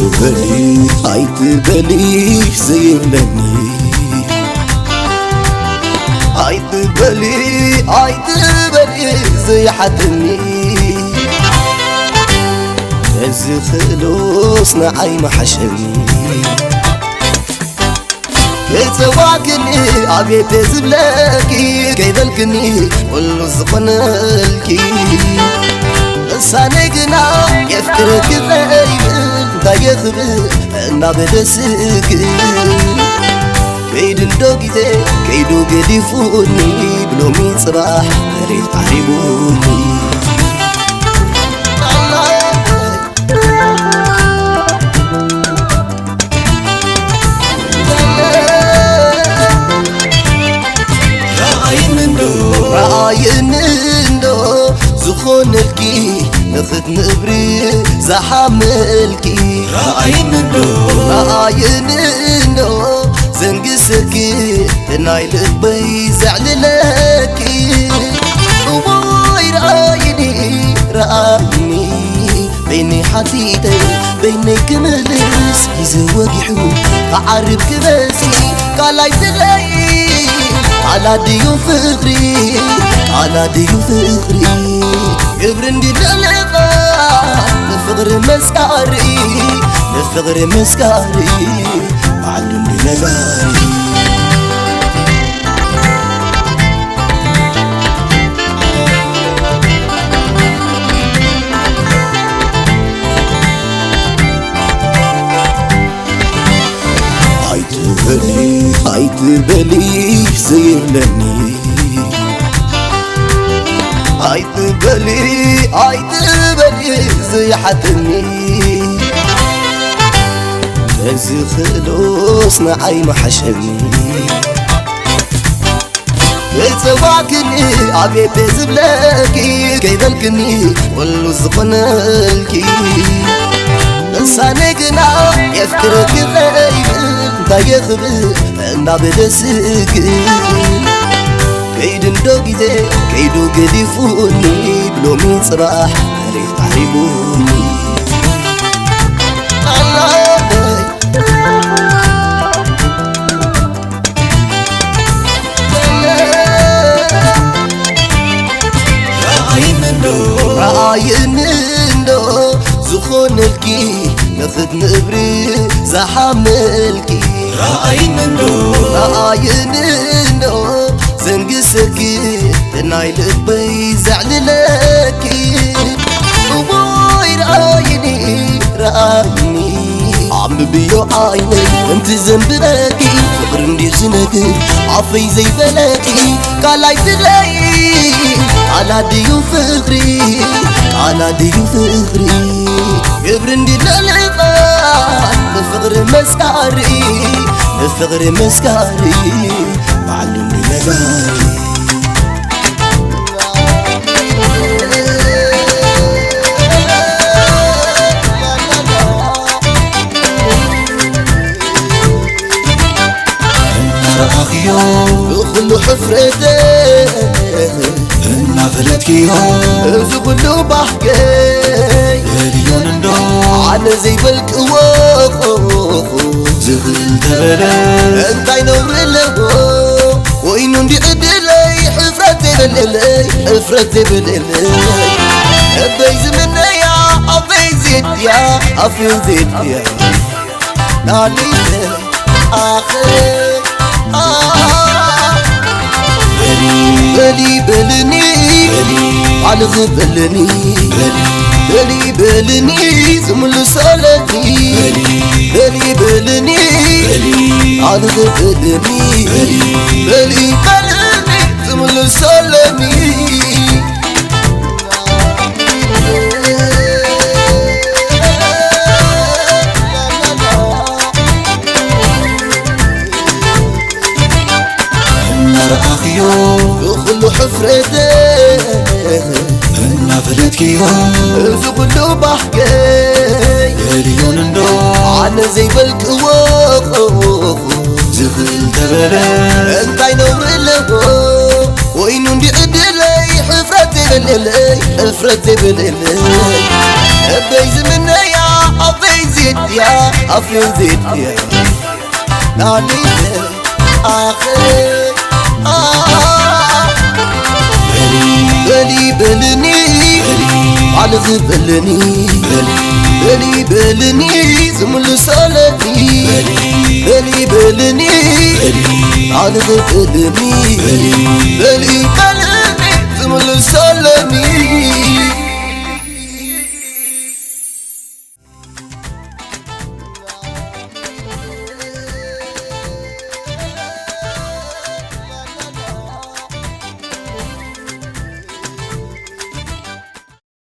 عيتبلي عيتبلي زينني عيتبلي عيتبلي زي حدني هز خلوص نعي محشني يتواكني عبيت زبلكي كيدلكني والله زقنالكي لسانيقنا يفكرك غيبن دا يخبر انا بدسك كيد الدوغيزي كيدو قديفوني بلومي صباح مريت تعريبوني راينندو زخونلكي نخد نبري زحاملكي راينندو زنقسكي تناي لبي زعللكي وباي رايني رايني بيني حتيتي بيني كملس يزوقحو كعرب كبسي قالاي تغيي على ديو فقري على ديو فقري قبرندي للغا لفقر مسكاري لفقر مسكاري معلمني نغاري عيتبلي زينني عيتبلي عيتبلي زي حدني هز خلوص نعي محشني يتواكني عبيت زبلكي كيدلكني والله زقنالكي لسانيقنا يفكرك غيبن دا يخبر انا بدسك كيد الدوغيزي كيدو قديفوني بلومي صباح مريت تعريبوني راينندو زخونلكي نخد نبري زحاملكي راينندو زنقسكي تناي لبي زعللكي وباي رايني رايني عم بيو عيني انت زنبلكي فقر ندير سنكي عفي زي بلكي قالاي تغيي على ديو فقري على ديو فقري قبرندي للغا لفقر مسكاري لفقر مسكاري معلمني نغاري كله حفرتي انا فلتكيو كله بحكي اليون ندو على زي بالكواخ زغل تبلي انتي نور له وينو ندي ادلي حفرتي باللي حفرتي باللي ابيز من يا ابي زيد يا ابي زيد يا نالي اخر بلي بلني على غبلني بلي بلني زمل صلتي بلي بلني على غبلني بلي بلني زمل صلتي كله حفرتي انا فلتكيو كله بحكي اليون ندو على زي بالكواخ زغل تبلي انتي نور له وينو ندي ادلي حفرتي باللي حفرتي باللي ابيز من يا ابي زيد يا أفين زيد يا ناني آخي بلي بلني بالغ بلني بلي بلني زمل سالتي بلي بلني بالغ بلني بلي بلني زمل سالني